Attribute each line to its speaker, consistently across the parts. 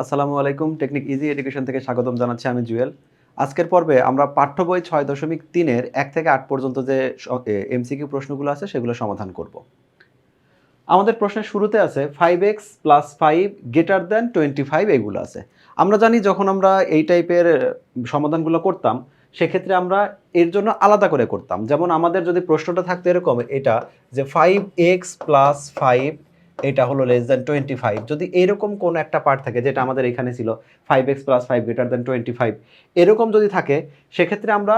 Speaker 1: আসসালামু আলাইকুম। Technique easy education থেকে স্বাগতম জানাচ্ছি আমি জুয়েল। আজকের পর্বে আমরা পাঠ্য বই ৬.৩ এর ১ থেকে ৮ পর্যন্ত যে এমসিকিউ প্রশ্নগুলো আছে সেগুলো সমাধান করব। আমাদের প্রশ্নের শুরুতে আছে 5x + 5 > 25 এগুলো আছে। আমরা জানি যখন আমরা এই টাইপের সমাধানগুলো করতাম, সেক্ষেত্রে আমরা এর জন্য আলাদা করে করতাম। যেমন আমাদের যদি প্রশ্নটা থাকতো এরকম এটা যে 5x + 5 এটা হলো <25 যদি এরকম কোনো একটা পার্ট থাকে যেটা আমাদের এখানে ছিল 5x + 5 > 25 এরকম যদি থাকে সেক্ষেত্রে আমরা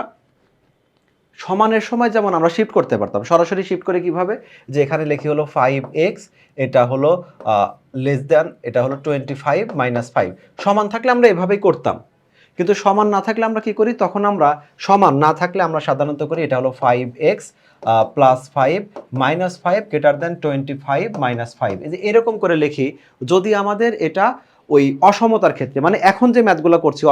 Speaker 1: সমানের সময় যেমন আমরা শিফট করতে পারতাম। সরাসরি শিফট করে কিভাবে? যে এখানে লিখি হলো 5x এটা হলো এটা হলো 25 - 5 সমান থাকলে আমরা এভাবেই করতাম। কিন্তু সমান না থাকলে আমরা কি করি? তখন আমরা সমান না থাকলে আমরা সাধারণত করি এটা হলো 5x + 5 - 5 > 25 - 5 এই যে এরকম করে লিখি যদি আমাদের এটা ওই অসমতার ক্ষেত্রে মানে এখন যে ম্যাথগুলো করছি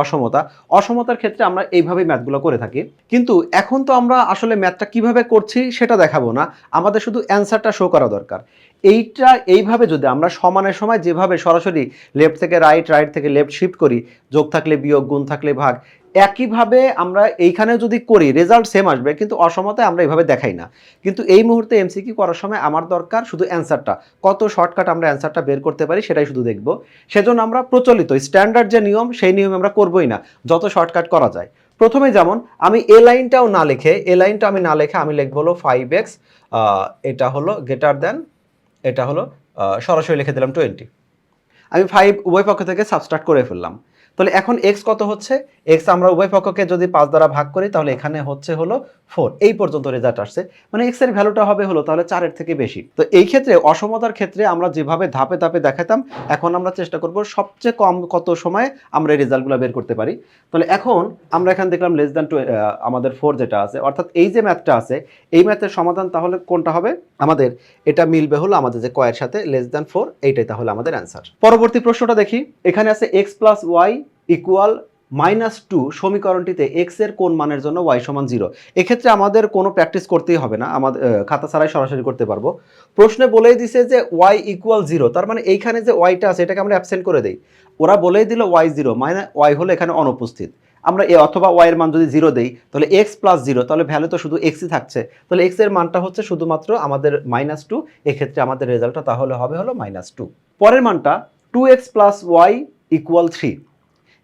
Speaker 1: অসমতার ক্ষেত্রে আমরা এইভাবেই ম্যাথগুলো করে থাকি। কিন্তু এখন তো আমরা আসলে ম্যাথটা কিভাবে করছি সেটা দেখাবো না। আমাদের শুধু অ্যান্সারটা শো করা দরকার। এইভাবে যদি আমরা সমানের সময় যেভাবে সরাসরি লেফট থেকে রাইট, রাইট থেকে লেফট শিফট করি, যোগ থাকলে বিয়োগ, গুণ থাকলে ভাগ, একইভাবে আমরা এইখানেও যদি করি রেজাল্ট সেম আসবে কিন্তু অসমতায় আমরা এভাবে দেখাই না। কিন্তু এই মুহূর্তে এমসিকিউ করার সময় আমার দরকার শুধু অ্যান্সারটা। কত শর্টকাট আমরা অ্যান্সারটা বের করতে পারি সেটাই শুধু দেখব। সেজন্য আমরা প্রচলিত স্ট্যান্ডার্ড যে নিয়ম সেই নিয়মে আমরা করবই না। যত শর্টকাট করা যায়। প্রথমে যেমন আমি এ লাইনটাও না লিখে আমি লিখব হলো 5x এটা হলো এটা হলো সরাসরি লিখে দিলাম 20 আমি 5 উভয় পক্ষ থেকে সাবট্রাক্ট করে ফেললাম। তাহলে এখন x কত হচ্ছে? x আমরা উভয় পক্ষকে যদি 5 দ্বারা ভাগ করি তাহলে এখানে হচ্ছে হলো 4 এই পর্যন্ত রেজাল্ট আসছে। মানে x এর ভ্যালুটা হবে হলো তাহলে 4 এর থেকে বেশি। তো এই ক্ষেত্রে অসমতার ক্ষেত্রে আমরা যেভাবে ধাপে ধাপে দেখাতাম এখন আমরা চেষ্টা করব সবচেয়ে কম কত সময়ে আমরা এই রেজাল্টগুলো বের করতে পারি। তাহলে এখন আমরা এখানে দেখলাম আমাদের 4 যেটা আছে অর্থাৎ এই যে ম্যাথটা আছে এই ম্যাথের সমাধান তাহলে কোনটা হবে? আমাদের এটা মিলবে হলো আমাদের যে কয়ের সাথে <4 এইটাই তাহলে আমাদের অ্যান্সার। পরবর্তী প্রশ্নটা দেখি। এখানে আছে x + y = -2 সমীকরণটিতে x এর কোন মানের জন্য y = 0। এক্ষেত্রে আমাদের কোনো প্র্যাকটিস করতেই হবে না। আমাদের খাতা ছাড়াই সরাসরি করতে পারবো। প্রশ্নে বলেই দিছে যে y = 0 তার মানে এইখানে যে y টা আছে এটাকে আমরা অ্যাবসেন্ট করে দেই। ওরা বলেই দিল y 0 মানে y হলো এখানে অনুপস্থিত। আমরা অথবা y এর মান যদি 0 দেই তাহলে x + 0 তাহলে ভ্যালু তো শুধু x ই থাকছে। তাহলে x এর মানটা হচ্ছে শুধুমাত্র আমাদের -2 এক্ষেত্রে আমাদের রেজাল্টটা তাহলে হবে হলো -2। পরের মানটা 2x + y = 3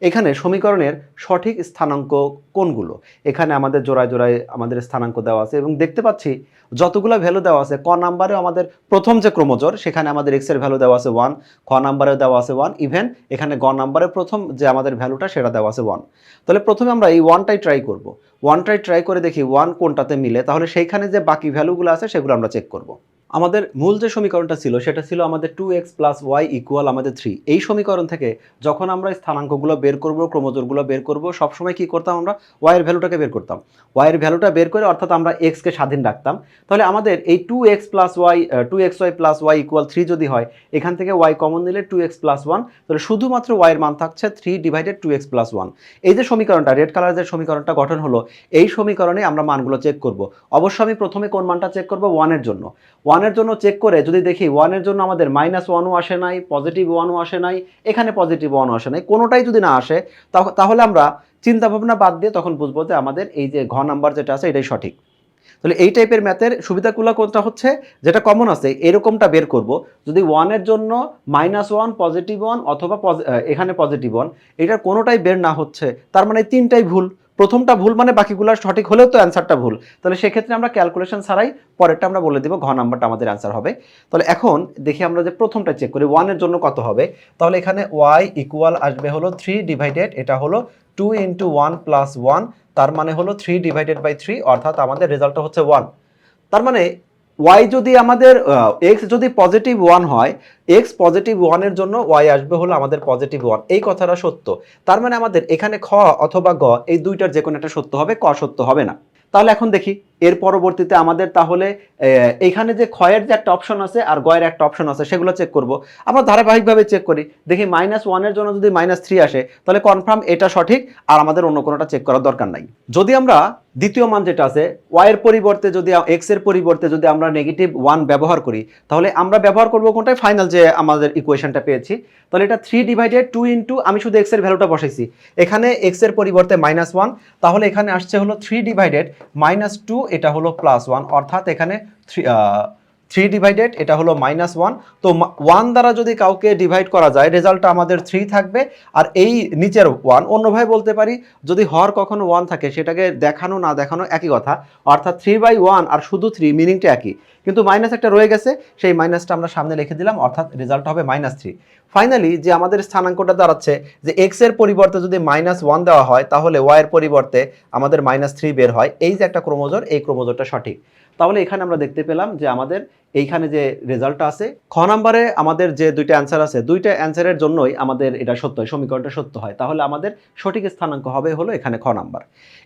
Speaker 1: এখানে সমীকরণের সঠিক স্থানাঙ্ক কোনগুলো? এখানে আমাদের জোড়ায় জোড়ায় আমাদের স্থানাঙ্ক দেওয়া আছে এবং দেখতে পাচ্ছি যতগুলো ভ্যালু দেওয়া আছে ক নাম্বারে আমাদের প্রথম যে ক্রমজোড় সেখানে আমাদের x এর ভ্যালু দেওয়া আছে 1, খ নাম্বারে দেওয়া আছে 1, ইভেন এখানে গ নাম্বারে প্রথম যে আমাদের ভ্যালুটা সেটা দেওয়া আছে 1। তাহলে প্রথমে আমরা এই 1টাই ট্রাই করব। 1টাই ট্রাই করে দেখি 1 কোনটাতে মিলে তাহলে সেইখানে যে বাকি ভ্যালুগুলো আছে সেগুলো আমরা চেক করব। আমাদের মূল যে সমীকরণটা ছিল সেটা ছিল আমাদের 2x + y = আমাদের 3 এই সমীকরণ থেকে যখন আমরা স্থানাঙ্কগুলো বের করব ক্রমজোড়গুলো বের করব সবসময় কি করতাম আমরা y এর ভ্যালুটাকে বের করতাম y এর ভ্যালুটা বের করে অর্থাৎ আমরা x কে স্বাধীন রাখতাম তাহলে আমাদের এই 2xy + y = 3 যদি হয় এখান থেকে y কমন নিলে 2x + 1 তাহলে শুধুমাত্র y এর মান থাকছে 3/2x + 1 এই যে সমীকরণটা রেড কালারের যে সমীকরণটা গঠন হলো এই সমীকরণে আমরা মানগুলো চেক করব অবশ্যই আমি প্রথমে কোন মানটা চেক করব 1 এর জন্য 1 এর জন্য চেক করে যদি দেখি 1 এর জন্য আমাদের -1ও আসে নাই, +1ও আসে নাই, এখানে +1ও আসে নাই, কোনোটাই যদি না আসে তাহলে আমরা চিন্তা ভাবনা বাদ দিয়ে তখন বুঝবো যে আমাদের এই যে ঘ নাম্বার যেটা আছে এটাই সঠিক। তাহলে এই টাইপের ম্যাথের সুবিধাগুলো কোনটা হচ্ছে যেটা কমন আছে এরকমটা বের করব যদি 1 এর জন্য -1 +1 অথবা এখানে +1 এটার কোনোটাই বের না হচ্ছে তার মানে তিনটাই ভুল প্রথমটা ভুল মানে বাকিগুলো সঠিক হলেও তো অ্যান্সারটা ভুল তাহলে সেক্ষেত্রে আমরা ক্যালকুলেশন ছাড়াই পরেরটা আমরা বলে দিব ঘ নাম্বারটা আমাদের অ্যান্সার হবে। তাহলে এখন দেখি আমরা যে প্রথমটা চেক করি 1 এর জন্য কত হবে তাহলে এখানে y = আসবে হলো 3 এটা হলো 2 × 1 + 1 তার মানে হলো 3/3 অর্থাৎ আমাদের রেজাল্টটা হচ্ছে 1 তার মানে y যদি আমাদের x যদি +1 হয় x +1 এর জন্য y আসবে হলো আমাদের +1 এই কথাটা সত্য তার মানে আমাদের এখানে খ অথবা গ এই দুইটার যে কোনো একটা সত্য হবে ক সত্য হবে না। তাহলে এখন দেখি এর পরবর্তীতে আমাদের তাহলে এইখানে যে ক্ষয়ের যে একটা অপশন আছে আর গয়ের একটা অপশন আছে সেগুলো চেক করব। আমরা ধারাবাহিকভাবে চেক করি, দেখি -1 এর জন্য যদি -3 আসে তাহলে কনফার্ম এটা সঠিক, আর আমাদের অন্য কোনোটা চেক করার দরকার নাই। যদি আমরা দ্বিতীয় মান যেটা আছে y এর পরিবর্তে যদি x এর পরিবর্তে যদি আমরা -1 ব্যবহার করি, তাহলে আমরা ব্যবহার করব কোনটায়, ফাইনাল যে আমাদের ইকুয়েশনটা পেয়েছি। তাহলে এটা 3/2 ইন্টু, আমি শুধু x এর ভ্যালুটা বসাইছি, এখানে x এর পরিবর্তে -1, তাহলে এখানে আসছে হলো 3/-2, এটা হলো +1, অর্থাৎ এখানে 3 এটা হলো -1। তো 1 দ্বারা যদি কাউকে ডিভাইড করা যায় রেজাল্টটা আমাদের 3 থাকবে, আর এই নিচের 1 অন্যভাবে বলতে পারি, যদি হর কখনো 1 থাকে সেটাকে দেখানো না দেখানো একই কথা, অর্থাৎ 3/1 আর শুধু 3 মিনিংটা একই, কিন্তু মাইনাস একটা রয়ে গেছে, সেই মাইনাসটা আমরা সামনে লিখে দিলাম, অর্থাৎ রেজাল্ট হবে -3। ফাইনালি যে আমাদের স্থানাঙ্কটা দাঁড়াচ্ছে যে x এর পরিবর্তে যদি -1 দেওয়া হয় তাহলে y এর পরিবর্তে আমাদের -3 বের হয়, এই যে একটা ক্রোমোজোর, এই ক্রোমোজোরটা সঠিক। তাহলে এখানে আমরা দেখতে পেলাম যে আমাদের এইখানে যে রেজাল্টটা আছে, খ নাম্বারে আমাদের যে দুইটা অ্যান্সার আছে, দুইটা অ্যান্সারের জন্যই আমাদের এটা সত্য হয়, সমীকরণটা সত্য হয়। তাহলে আমাদের সঠিক স্থানাঙ্ক হবে হলো এখানে খ নাম্বার।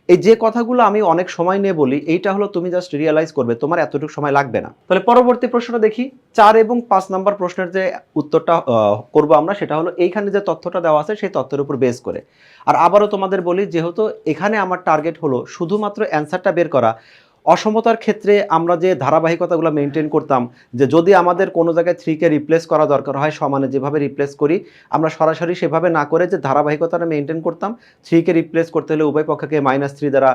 Speaker 1: এই যে কথাগুলো আমি অনেক সময় নিয়ে বলি, এইটা হলো তুমি জাস্ট রিয়েলাইজ করবে, তোমার এতটুকু সময় লাগবে না। তাহলে পরবর্তী প্রশ্নটা দেখি, 4 এবং 5 নাম্বার প্রশ্নের যে উত্তরটা করব আমরা, সেটা হলো এইখানে যে তথ্যটা দেওয়া আছে সেই তথ্যের উপর বেস করে। আর আবারও তোমাদের বলি, যেহেতু এখানে আমার টার্গেট হলো শুধুমাত্র অ্যান্সারটা বের করা, অসমতার ক্ষেত্রে আমরা যে ধারাবাহিকতাগুলো মেনটেন করতাম, যে যদি আমাদের কোনো জায়গায় 3কে রিপ্লেস করা দরকার হয় সমানে যেভাবে রিপ্লেস করি, আমরা সরাসরি সেভাবে না করে যে ধারাবাহিকতাটা মেনটেন করতাম, 3কে রিপ্লেস করতে হলে উভয় পক্ষকে -3 দ্বারা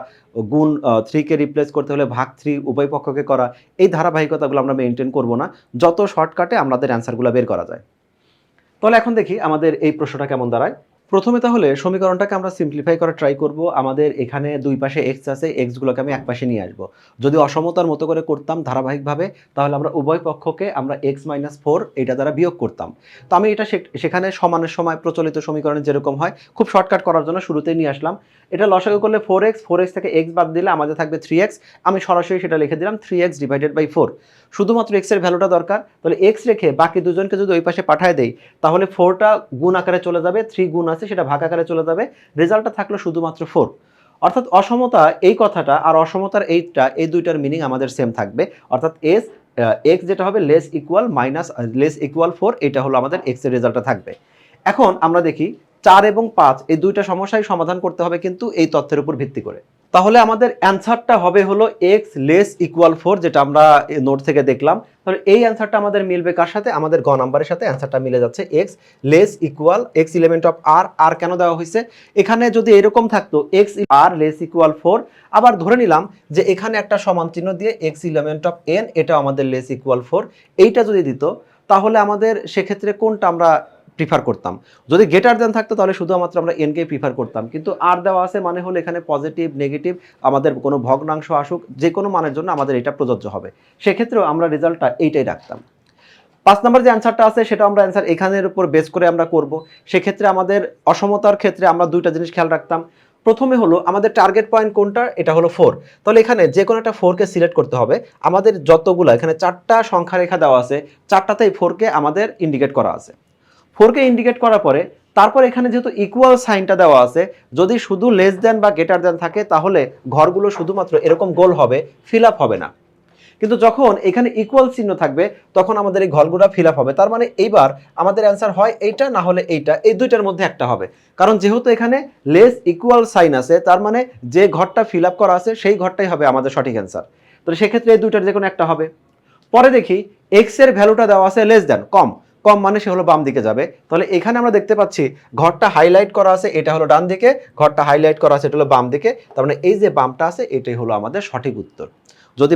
Speaker 1: গুণ, 3কে রিপ্লেস করতে হলে /3 উভয় পক্ষকে করা, এই ধারাবাহিকতাগুলো আমরা মেনটেন করব না, যত শর্টকাটে আমাদের অ্যান্সারগুলো বের করা যায়। তাহলে এখন দেখি আমাদের এই প্রশ্নটা কেমন দাঁড়ায়। প্রথমে তাহলে সমীকরণটাকে আমরা সিম্পলিফাই করার ট্রাই করব। আমাদের এখানে দুই পাশে x আছে, x গুলোকে আমি এক পাশে নিয়ে আসব। যদি অসমতার মতো করে করতাম ধারাবাহিকভাবে, তাহলে আমরা উভয় পক্ষকে আমরা x-4 এটা দ্বারা বিয়োগ করতাম। তো আমি এটা সেখানে সমানের সময় প্রচলিত সমীকরণে যেরকম হয়, খুব শর্টকাট করার জন্য শুরুতেই নিয়ে আসলাম। এটা লসাগু করলে 4x থেকে x বাদ দিলে আমাদের থাকবে 3x, আমি সরাসরি সেটা লিখে দিলাম 3x/4। শুধুমাত্র x এর ভ্যালুটা দরকার, তাহলে x রেখে বাকি দুজনকে যদি ওই পাশে পাঠায় দেই, তাহলে 4টা গুণ আকারে চলে যাবে, 3 গুণ আছে সেটা ভাগ আকারে চলে যাবে, রেজাল্টটা থাকলো শুধুমাত্র 4। অর্থাৎ অসমতা এই কথাটা আর অসমতার এইটা, এই দুইটার মিনিং আমাদের সেম থাকবে, অর্থাৎ x যেটা হবে লেস ইকুয়াল 4, এটা হলো আমাদের x এর রেজাল্টটা থাকবে। এখন আমরা দেখি 4 এবং 5 এই দুইটা সমস্যাই সমাধান করতে হবে কিন্তু এই তথ্যের উপর ভিত্তি করে। তাহলে আমাদের অ্যান্সারটা হবে হলো x লেস ইকুয়াল 4, যেটা আমরা নোট থেকে দেখলাম। তাহলে এই অ্যান্সারটা আমাদের মিলবে কার সাথে, আমাদের গ নাম্বারের সাথে অ্যান্সারটা মিলে যাচ্ছে, x less equal x element of r। আর কেন দেওয়া হয়েছে, এখানে যদি এরকম থাকতো x r লেস ইকুয়াল 4, আবার ধরে নিলাম যে এখানে একটা সমান চিহ্ন দিয়ে x এলিমেন্ট অফ n, এটা আমাদের লেস ইকুয়াল 4, এইটা যদি দিত, তাহলে আমাদের সেক্ষেত্রে কোনটা আমরা প্রিফার করতাম। যদি গ্রেটার দেন থাকতো তাহলে শুধুমাত্র আমরা এনকে প্রিফার করতাম, কিন্তু আর দেওয়া আছে মানে হলো এখানে পজিটিভ নেগেটিভ আমাদের কোনো ভগ্নাংশ আসুক, যে কোনো মানের জন্য আমাদের এটা প্রযোজ্য হবে, সেক্ষেত্রেও আমরা রেজাল্টটা এইটাই রাখতাম। 5 নম্বর যে অ্যান্সারটা আছে সেটা আমরা অ্যান্সার এখানের উপর বেস করে আমরা করব। সেক্ষেত্রে আমাদের অসমতার ক্ষেত্রে আমরা দুইটা জিনিস খেয়াল রাখতাম। প্রথমে হলো আমাদের টার্গেট পয়েন্ট কোনটা, এটা হলো 4। তাহলে এখানে যে কোনো একটা 4কে সিলেক্ট করতে হবে। আমাদের যতগুলো এখানে 4টা সংখ্যা রেখা দেওয়া আছে, 4টাতেই 4কে আমাদের ইন্ডিকেট করা আছে। 4কে ইন্ডিকেট করার পরে তারপর এখানে যেহেতু ইকুয়াল সাইনটা দেওয়া আছে, যদি শুধু লেস দেন বা গ্রেটার দেন থাকে তাহলে ঘরগুলো শুধুমাত্র এরকম গোল হবে, ফিল আপ হবে না। কিন্তু যখন এখানে ইকুয়াল চিহ্ন থাকবে তখন আমাদের এই ঘরগুলো ফিল আপ হবে। তার মানে এইবার আমাদের অ্যান্সার হয় এইটা না হলে এইটা, এই দুইটার মধ্যে একটা হবে। কারণ যেহেতু এখানে লেস ইকুয়াল সাইন আছে, তার মানে যে ঘরটা ফিল আপ করা আছে সেই ঘরটাই হবে আমাদের সঠিক অ্যান্সার। তো সেক্ষেত্রে এই দুইটার যে কোনো একটা হবে। পরে দেখি এক্স এর ভ্যালুটা দেওয়া আছে লেস দেন, কম, কম মানে সে হলো বাম দিকে যাবে। তাহলে এখানে আমরা দেখতে পাচ্ছি ঘরটা হাইলাইট করা আছে, এটা হলো ডান দিকে, ঘরটা হাইলাইট করা আছে এটা হলো বাম দিকে। তার মানে এই যে বামটা আছে এটাই হলো আমাদের সঠিক উত্তর। যদি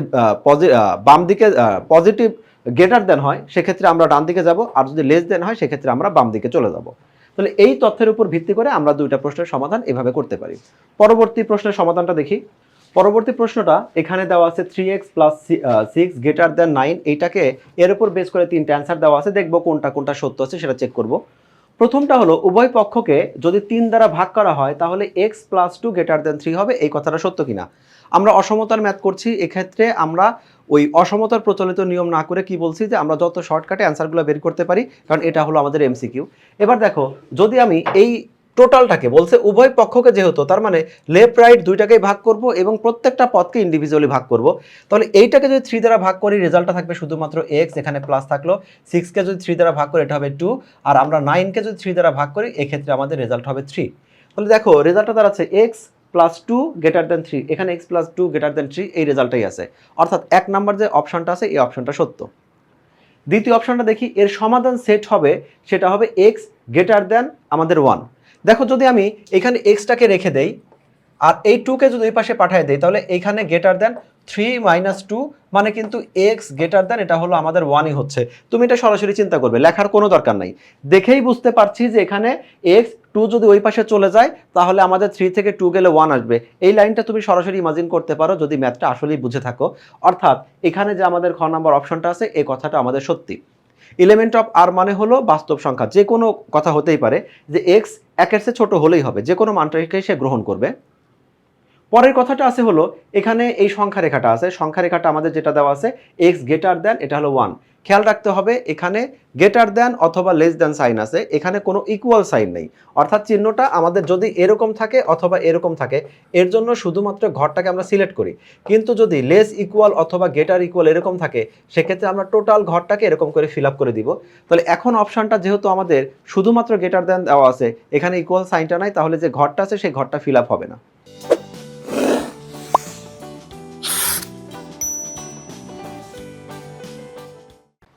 Speaker 1: বাম দিকে পজিটিভ গ্রেটার দেন হয় সেক্ষেত্রে আমরা ডান দিকে যাব, আর যদি লেস দেন হয় সেক্ষেত্রে আমরা বাম দিকে চলে যাব। তাহলে এই তথ্যের উপর ভিত্তি করে আমরা দুইটা প্রশ্নের সমাধান এভাবে করতে পারি। পরবর্তী প্রশ্নের সমাধানটা দেখি। পরবর্তী প্রশ্নটা এখানে দেওয়া আছে 3x + 6 > 9, এইটাকে এর উপর বেস করে তিনটা অ্যান্সার দেওয়া আছে, দেখবো কোনটা কোনটা সত্য আছে সেটা চেক করব। প্রথমটা হলো উভয় পক্ষকে যদি 3 দ্বারা ভাগ করা হয় তাহলে x + 2 > 3 হবে, এই কথাটা সত্য কিনা। আমরা অসমতার ম্যাথ করছি, এক্ষেত্রে আমরা ওই অসমতার প্রচলিত নিয়ম না করে কি বলছি যে আমরা যত শর্টকাটে অ্যান্সারগুলো বের করতে পারি, কারণ এটা হলো আমাদের এমসিকিউ। এবার দেখো যদি আমি এই টোটালটাকে বলছে উভয় পক্ষকে যেহেতু, তার মানে লেফট রাইট দুইটাকেই ভাগ করব এবং প্রত্যেকটা পদকে ইন্ডিভিজুয়ালি ভাগ করব। তাহলে এইটাকে যদি 3 দ্বারা ভাগ করি রেজাল্টটা থাকবে শুধুমাত্র x, এখানে প্লাস থাকলো। 6 কে যদি 3 দ্বারা ভাগ করি এটা হবে 2, আর আমরা 9 কে যদি 3 দ্বারা ভাগ করি এক্ষেত্রে আমাদের রেজাল্ট হবে 3। তাহলে দেখো রেজাল্টটা দাঁড়াচ্ছে x প্লাস 2 গ্রেটার দেন 3, এখানে x প্লাস 2 গ্রেটার দেন 3, এই রেজাল্টটাই আছে। অর্থাৎ 1 নাম্বার যে অপশনটা আছে এই অপশনটা সত্য। দ্বিতীয় অপশনটা দেখি, এর সমাধান সেট হবে, সেটা হবে x গ্রেটার দেন আমাদের 1। দেখো যদি আমি এখানে এক্সটাকে রেখে দেই আর এই 2কে যদি ওই পাশে পাঠিয়ে দেই তাহলে এইখানে গ্রেটার দেন 3 মাইনাস 2 মানে কিন্তু এক্স গ্রেটার দেন এটা হলো আমাদের 1ই হচ্ছে। তুমি এটা সরাসরি চিন্তা করবে, লেখার কোনো দরকার নাই, দেখেই বুঝতে পারছি যে এখানে এক্স 2 যদি ওই পাশে চলে যায় তাহলে আমাদের 3 থেকে 2 গেলে 1 আসবে। এই লাইনটা তুমি সরাসরি ইমাজিন করতে পারো যদি ম্যাথটা আসলেই বুঝে থাকো। অর্থাৎ এখানে যে আমাদের খ নাম্বার অপশনটা আছে এই কথাটা আমাদের সত্যি। এলিমেন্ট অফ আর মানে হলো বাস্তব সংখ্যা, যে কোনো কথা হতেই পারে যে এক্স একের চেয়ে ছোট হলেই হবে, যে কোনো মানটাকে সে গ্রহণ করবে। পরের কথাটা আছে হলো এখানে এই সংখ্যা রেখাটা আছে, সংখ্যা রেখাটা আমাদের যেটা দেওয়া আছে এক্স গ্রেটার দেন এটা হলো 1। খেয়াল রাখতে হবে এখানে গ্রেটার দেন অথবা লেস দেন সাইন আছে, এখানে কোনো ইকুয়াল সাইন নেই। অর্থাৎ চিহ্নটা আমাদের যদি এরকম থাকে অথবা এরকম থাকে এর জন্য শুধুমাত্র ঘরটাকে আমরা সিলেক্ট করি, কিন্তু যদি লেস ইকুয়াল অথবা গ্রেটার ইকুয়াল এরকম থাকে সেক্ষেত্রে আমরা টোটাল ঘরটাকে এরকম করে ফিল আপ করে দিব। তাহলে এখন অপশনটা যেহেতু আমাদের শুধুমাত্র গ্রেটার দেন দেওয়া আছে, এখানে ইকুয়াল সাইনটা নাই, তাহলে যে ঘরটা আছে সেই ঘরটা ফিল আপ হবে না।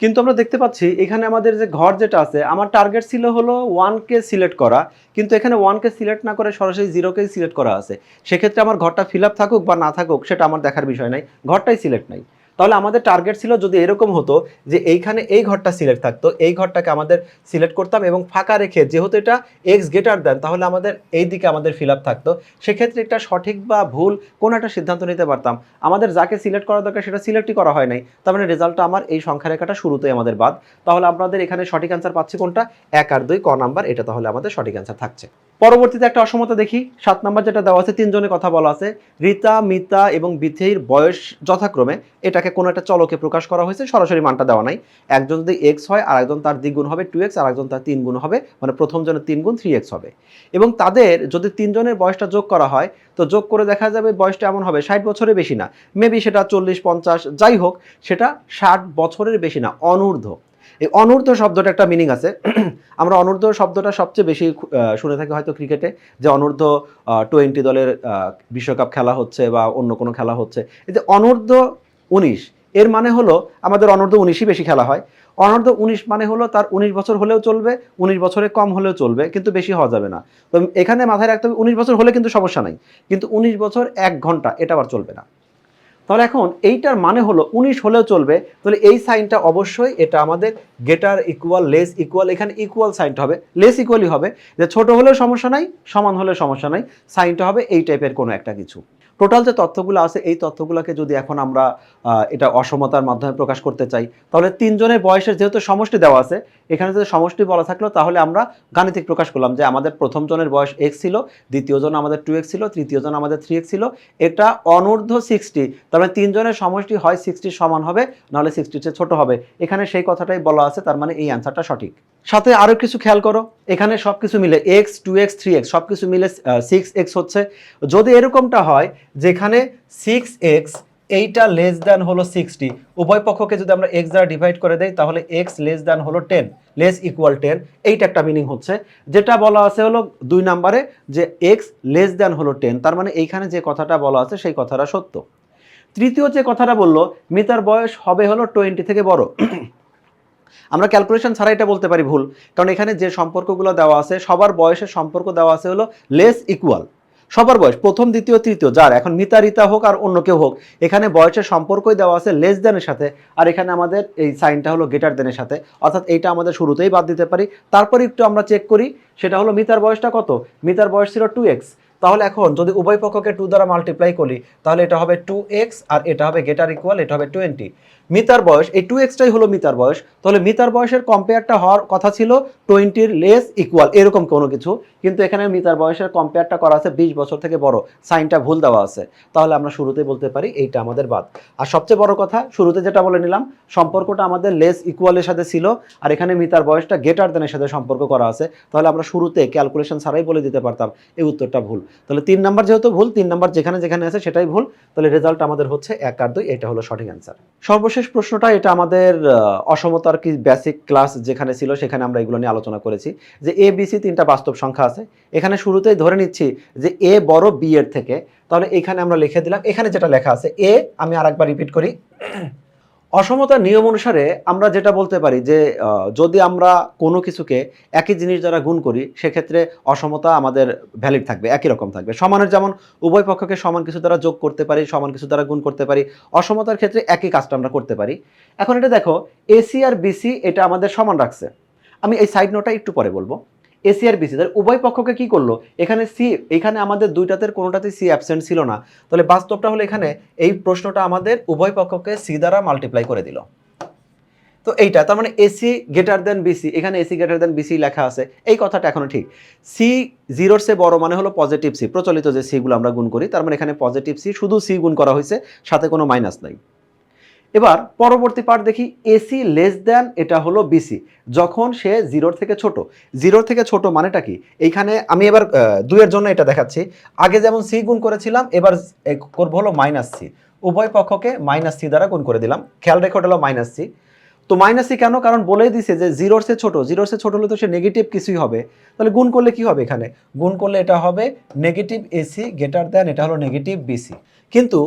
Speaker 1: কিন্তু আমরা দেখতে পাচ্ছি এখানে আমাদের যে ঘর যেটা আছে আমার টার্গেট ছিল হলো 1কে সিলেক্ট করা, কিন্তু এখানে 1কে সিলেক্ট না করে সরাসরি 0কেই সিলেক্ট করা আছে। সেক্ষেত্রে আমার ঘরটা ফিল আপ থাকুক বা না থাকুক সেটা আমার দেখার বিষয় নাই, ঘরটাই সিলেক্ট নাই। তাহলে আমাদের টার্গেট ছিল যদি এরকম হতো যে এইখানে এই ঘরটা সিলেক্ট থাকতো, এই ঘরটাকে আমাদের সিলেক্ট করতাম এবং ফাঁকা রেখে যেহেতু এটা এক্স গ্রেটার দেন তাহলে আমাদের এই দিকে আমাদের ফিল আপ থাকতো। সেক্ষেত্রে একটা সঠিক বা ভুল কোনো একটা সিদ্ধান্ত নিতে পারতাম। আমাদের যাকে সিলেক্ট করা দরকার সেটা সিলেক্টই করা হয় নাই, তার মানে রেজাল্টটা আমার এই সংখ্যা রেখাটা শুরুতেই আমাদের বাদ। তাহলে আপনাদের এখানে সঠিক অ্যান্সার পাচ্ছি কোনটা, 1 আর 2 ক নাম্বার, এটা তাহলে আমাদের সঠিক অ্যান্সার থাকছে। পরবর্তীতে একটা অসমতা দেখি, 7 নাম্বার যেটা দেওয়া আছে 3 জনের কথা বলা আছে, রিতা, মিতা এবং বিথির বয়স যথাক্রমে, এটাকে কোনো একটা চলকে প্রকাশ করা হয়েছে, সরাসরি মানটা দেওয়া নাই। একজন যদি এক্স হয় আর একজন তার দ্বিগুণ হবে 2x, আর একজন তার 3 গুণ হবে, মানে প্রথম জনের 3 গুণ 3x হবে। এবং তাদের যদি 3 জনের বয়সটা যোগ করা হয় তো যোগ করে দেখা যাবে বয়সটা এমন হবে 60 বছরের বেশি না, মেবি সেটা 40-50 যাই হোক, সেটা 60 বছরের বেশি না, অনূর্ধ্ব। এই অনূর্ধ্ব শব্দটা একটা মিনিং আছে। আমরা অনূর্ধ্ব শব্দটা সবচেয়ে বেশি শুনে থাকি হয়তো ক্রিকেটে, যে অনূর্ধ্ব 20 দলের বিশ্বকাপ খেলা হচ্ছে বা অন্য কোনো খেলা হচ্ছে। এই যে অনূর্ধ্ব 19 এর মানে হলো আমাদের অনূর্ধ্ব 19ই বেশি খেলা হয়। অনূর্ধ্ব 19 মানে হলো তার 19 বছর হলেও চলবে, 19 বছরে কম হলেও চলবে, কিন্তু বেশি হওয়া যাবে না। তো এখানে মাথায় রাখতে হবে 19 বছর হলে কিন্তু সমস্যা নাই, কিন্তু 19 বছর 1 ঘন্টা এটা আবার চলবে না। তাহলে এখন এইটার মানে হলো 19 হলেও চলবে, তাহলে এই সাইনটা অবশ্যই এটা আমাদের গ্রেটার ইকুয়াল লেস ইকুয়াল, এখানে ইকুয়াল সাইনটা হবে, লেস ইকুয়ালই হবে, যে ছোট হলেও সমস্যা নাই, সমান হলেও সমস্যা নাই, সাইনটা হবে এই টাইপের কোনো একটা কিছু। টোটাল যে তথ্যগুলো আছে এই তথ্যগুলোকে যদি এখন আমরা এটা অসমতার মাধ্যমে প্রকাশ করতে চাই তাহলে 3 জনের বয়সের যেহেতু সমষ্টি দেওয়া আছে, এখানে যদি সমষ্টি বলা থাকলো তাহলে আমরা গাণিতিক প্রকাশ করলাম যে আমাদের প্রথম জনের বয়স x ছিল, দ্বিতীয় জন আমাদের 2x ছিল, তৃতীয় জন আমাদের 3x ছিল, এটা অনূর্ধ্ব 60, তার মানে 3 জনের সমষ্টি হয় 60 সমান হবে, নাহলে 60 চেয়ে ছোট হবে। এখানে সেই কথাটাই বলা আছে, তার মানে এই অ্যান্সারটা সঠিক। সাথে আরো কিছু খেয়াল করো, এখানে সবকিছু মিলে x 2x 3x সবকিছু মিলে 6x হচ্ছে। যদি এরকমটা হয় যেখানে 6x এইটা লেস দ্যান হলো 60, উভয় পক্ষকে যদি আমরা x দ্বারা ডিভাইড করে দেই তাহলে x লেস দ্যান হলো 10, লেস ইকুয়াল 10, এইটা একটা মিনিং হচ্ছে। যেটা বলা আছে হলো 2 নম্বরে যে x লেস দ্যান হলো 10, তার মানে এইখানে যে কথাটা বলা আছে সেই কথাটা সত্য। তৃতীয় যে কথাটা বললো মিতার বয়স হবে হলো 20 থেকে বড়, আমরা ক্যালকুলেশন ছাড়া এটা বলতে পারি ভুল, কারণ এখানে যে সম্পর্কগুলো দেওয়া আছে সবার বয়সের সম্পর্ক দেওয়া আছে হলো লেস ইকুয়াল, সবার বয়স প্রথম দ্বিতীয় তৃতীয় যার, এখন মিতা রিতা হোক আর অন্য কেউ হোক, এখানে বয়সের সম্পর্কই দেওয়া আছে লেস দেনের সাথে, আর এখানে আমাদের এই সাইনটা হলো গ্রেটার দেনের সাথে, অর্থাৎ এইটা আমাদের শুরুতেই বাদ দিতে পারি। তারপরে একটু আমরা চেক করি, সেটা হলো মিতার বয়সটা কত, মিতার বয়স ছিল 2x, তাহলে এখন যদি উভয় পক্ষকে 2 দ্বারা মাল্টিপ্লাই করি তাহলে এটা হবে 2x আর এটা হবে গ্রেটার ইকুয়াল, এটা হবে 20। মিতার বয়স, এই 2x-টাই হলো মিতার বয়স, তাহলে মিতার বয়সের কম্পেয়ারটা হওয়ার কথা ছিল 20-র লেস ইকুয়াল এরকম কোনো কিছু, কিন্তু এখানে মিতার বয়সের কম্পেয়ারটা করা আছে 20 বছর থেকে বড়, সাইনটা ভুল দেওয়া আছে, তাহলে আমরা শুরুতেই বলতে পারি এইটা আমাদের বাদ। আর সবচেয়ে বড় কথা, শুরুতে যেটা বলে নিলাম, সম্পর্কটা আমাদের লেস ইকুয়ালের সাথে ছিল, আর এখানে মিতার বয়সটা গ্রেটার দেনের সাথে সম্পর্ক করা আছে, তাহলে আমরা শুরুতে ক্যালকুলেশন ছাড়াই বলে দিতে পারতাম এই উত্তরটা ভুল। তাহলে 3 নাম্বার যেহেতু ভুল, 3 নাম্বার যেখানে যেখানে আছে সেটাই ভুল, তাহলে রেজাল্ট আমাদের হচ্ছে 1 আর 2, এটা হলো সঠিক অ্যান্সার। সর্বশেষ প্রশ্নটা, এটা আমাদের অসমতার কি বেসিক ক্লাস যেখানে ছিল সেখানে আমরা এগুলো নিয়ে আলোচনা করেছি, যে এ বি সি 3টা বাস্তব সংখ্যা আছে, এখানে শুরুতেই ধরে নিচ্ছি যে এ বড় বি এর থেকে, তাহলে এখানে আমরা লিখে দিলাম, এখানে যেটা লেখা আছে এ, আমি আরেকবার রিপিট করি, অসমতার নিয়ম অনুসারে আমরা যেটা বলতে পারি যে যদি আমরা কোনো কিছুকে একই জিনিস দ্বারা গুণ করি সেক্ষেত্রে অসমতা আমাদের ভ্যালিড থাকবে, একই রকম থাকবে। সমানের যেমন উভয় পক্ষকে সমান কিছু দ্বারা যোগ করতে পারি, সমান কিছু দ্বারা গুণ করতে পারি, অসমতার ক্ষেত্রে একই কাজটা আমরা করতে পারি। এখন এটা দেখো, এসি আর বিসি এটা আমাদের সমান রাখছে, আমি এই সাইড নোটটা একটু পরে বলবো। এসি আর বিসি উভয় পক্ষকে কি করলো, এখানে সি, এখানে আমাদের দুইটাতে কোনোটাতে সি অ্যাবসেন্ট ছিল না, তাহলে বাস্তবটা হলো এখানে এই প্রশ্নটা আমাদের উভয় পক্ষকে সি দ্বারা মাল্টিপ্লাই করে দিল। তো এইটা তার মানে এসি গ্রেটার দেন বিসি, এখানে এসি গ্রেটার দেন বিসি লেখা আছে, এই কথাটা এখনো ঠিক। সি 0-র চেয়ে বড় মানে হলো পজিটিভ সি, প্রচলিত যে সি গুলো আমরা গুণ করি, তার মানে এখানে পজিটিভ সি, শুধু সি গুণ করা হয়েছে, সাথে কোনো মাইনাস নাই। এবার পরবর্তী পার্ট দেখি, এসি লেস দেন, এটা হলো বিসি, যখন সে 0-র থেকে ছোট। 0-র থেকে ছোট মানেটা কি, এইখানে আমি এবার 2-এর জন্য এটা দেখাচ্ছি, আগে যেমন সি গুণ করেছিলাম, এবার করবো হলো মাইনাস সি, উভয় পক্ষকে মাইনাস সি দ্বারা গুণ করে দিলাম, খেয়াল রেখে হলো মাইনাস সি। তো মাইনাস সি কেন, কারণ বলেই দিছে যে 0-র চেয়ে ছোট, 0-র চেয়ে ছোট হলে তো সে নেগেটিভ কিছুই হবে, তাহলে গুণ করলে কি হবে, এখানে গুণ করলে এটা হবে নেগেটিভ এসি গ্রেটার দেন, এটা হলো নেগেটিভ বিসি। কিন্তু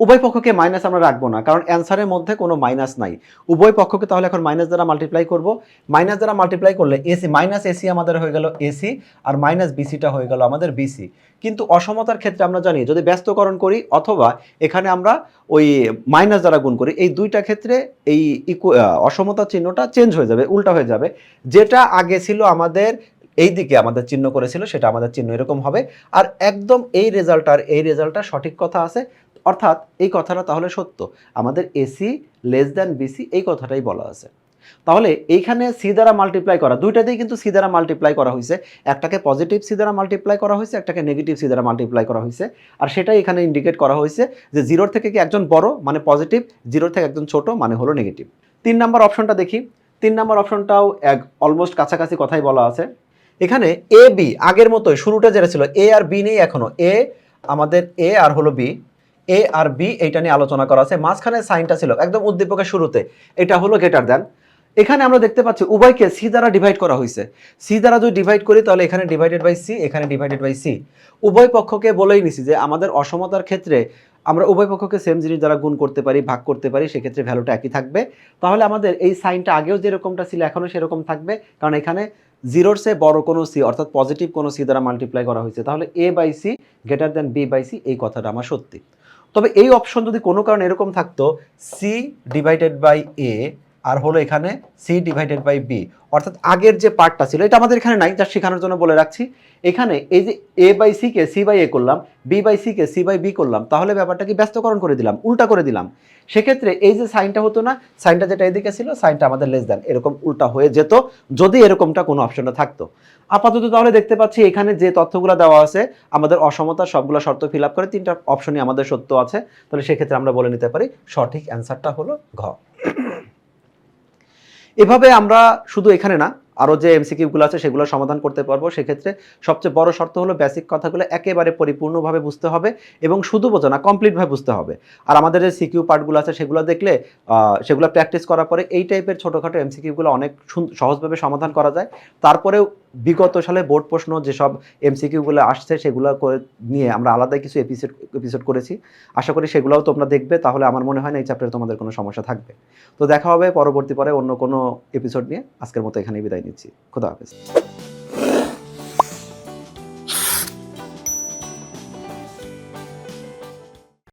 Speaker 1: উভয় পক্ষকে মাইনাস আমরা রাখবো না, কারণ অ্যান্সারের মধ্যে কোনো মাইনাস নাই, উভয় পক্ষকে তাহলে এখন মাইনাস দ্বারা মাল্টিপ্লাই করব, মাইনাস দ্বারা মাল্টিপ্লাই করলে এসি মাইনাস এসি আমাদের হয়ে গেল এসি, আর মাইনাস বিসিটা হয়ে গেল আমাদের বিসি। কিন্তু অসমতার ক্ষেত্রে আমরা জানি যদি ব্যস্তকরণ করি অথবা এখানে আমরা ওই মাইনাস দ্বারা গুণ করি, এই দুইটা ক্ষেত্রে এই অসমতার চিহ্নটা চেঞ্জ হয়ে যাবে, উল্টা হয়ে যাবে, যেটা আগে ছিল আমাদের এই দিকে আমাদের চিহ্ন করেছিল সেটা আমাদের চিহ্ন এরকম হবে, আর একদম এই রেজাল্টটা সঠিক কথা আছে, অর্থাৎ এই কথাটা তাহলে সত্য, আমাদের এসি লেস দ্যান বিসি এই কথাটাই বলা আছে। তাহলে এইখানে সি দ্বারা মাল্টিপ্লাই করা, দুইটাতেই কিন্তু সি দ্বারা মাল্টিপ্লাই করা হয়েছে, একটাকে পজিটিভ সি দ্বারা মাল্টিপ্লাই করা হয়েছে, একটাকে নেগেটিভ সি দ্বারা মাল্টিপ্লাই করা হয়েছে, আর সেটাই এখানে ইন্ডিকেট করা হয়েছে যে 0-র থেকে কি একজন বড় মানে পজিটিভ, 0-র থেকে একজন ছোট মানে হলো নেগেটিভ। 3 নাম্বার অপশনটা দেখি, 3 নাম্বার অপশনটাও অলমোস্ট কাছাকাছি কথাই বলা আছে, এখানে এ বি আগের মতোই, শুরুটা যেটা ছিল এ আর বি নেই, এখনো এ আমাদের এ আর হলো বি, এ আর বি এইটা নিয়ে আলোচনা করা আছে, মাঝখানে সাইনটা ছিল একদম উদ্দীপকের শুরুতে, এটা হলো গ্রেটার দেন। এখানে আমরা দেখতে পাচ্ছি উভয়কে সি দ্বারা ডিভাইড করা হয়েছে, সি দ্বারা যদি ডিভাইড করি তাহলে এখানে ডিভাইডেড বাই সি, এখানে ডিভাইডেড বাই সি, উভয় পক্ষকে বলেই নিছি যে আমাদের অসমতার ক্ষেত্রে আমরা উভয় পক্ষকে সেম জিনিস দ্বারা গুণ করতে পারি, ভাগ করতে পারি, সেক্ষেত্রে ভ্যালুটা একই থাকবে, তাহলে আমাদের এই সাইনটা আগেও যেরকমটা ছিল এখনও সেরকম থাকবে, কারণ এখানে 0-র চেয়ে বড় কোনো সি অর্থাৎ পজিটিভ কোনো সি দ্বারা মাল্টিপ্লাই করা হয়েছে, তাহলে A by C greater than B by C, এই কথাটা আমার সত্যি। তবে এই অপশন যদি কোনো কারণে এরকম থাকতো সি ডিভাইডেড বাই এ আর হলো এখানে সি ডিভাইডেড বাই বি, অর্থাৎ আগের যে পার্টটা ছিল এটা আমাদের এখানে নাই, যা শেখানোর জন্য বলে রাখছি, এখানে এই যে এ বাই সি কে সি বাই এ করলাম, বি বাই সি কে সি বাই বি করলাম, তাহলে ব্যাপারটা কি ব্যস্তকরণ করে দিলাম, উল্টা করে দিলাম, সেক্ষেত্রে এই যে সাইনটা হতো না, সাইনটা যেটা এদিকে ছিল সাইনটা আমাদের লেস দেন এরকম উল্টা হয়ে যেত যদি এরকমটা কোনো অপশনটা থাকতো। আপাতত তাহলে দেখতে পাচ্ছি এখানে যে তথ্যগুলো দেওয়া আছে আমাদের অসমতার সবগুলো শর্ত ফিল আপ করে 3টা অপশনই আমাদের সত্য আছে, তাহলে সেক্ষেত্রে আমরা বলে নিতে পারি সঠিক অ্যান্সারটা হলো ঘ। এভাবে আমরা শুধু এখানে না, আরও যে এমসিকিউগুলো আছে সেগুলো সমাধান করতে পারবো, সেক্ষেত্রে সবচেয়ে বড় শর্ত হলো বেসিক কথাগুলো একেবারে পরিপূর্ণভাবে বুঝতে হবে এবং শুধু বোঝা না কমপ্লিটভাবে বুঝতে হবে। আর আমাদের যে সিকিউ পার্টগুলো আছে সেগুলো দেখলে সেগুলো প্র্যাকটিস করার পরে এই টাইপের ছোটোখাটো এমসিকিউগুলো অনেক সহজভাবে সমাধান করা যায়। তারপরেও বিগত সালে বোর্ড প্রশ্ন যেসব এমসিকিউগুলো আসছে সেগুলো করে নিয়ে আমরা আলাদা কিছু এপিসোড করেছি, আশা করি সেগুলোও তোমরা দেখবে, তাহলে আমার মনে হয় না এই চ্যাপ্টারে তোমাদের কোনো সমস্যা থাকবে। তো দেখা হবে পরবর্তী পরে অন্য কোনো এপিসোড নিয়ে, আজকের মতো এখানেই বিদায় নিচ্ছি, খোদা হাফেজ।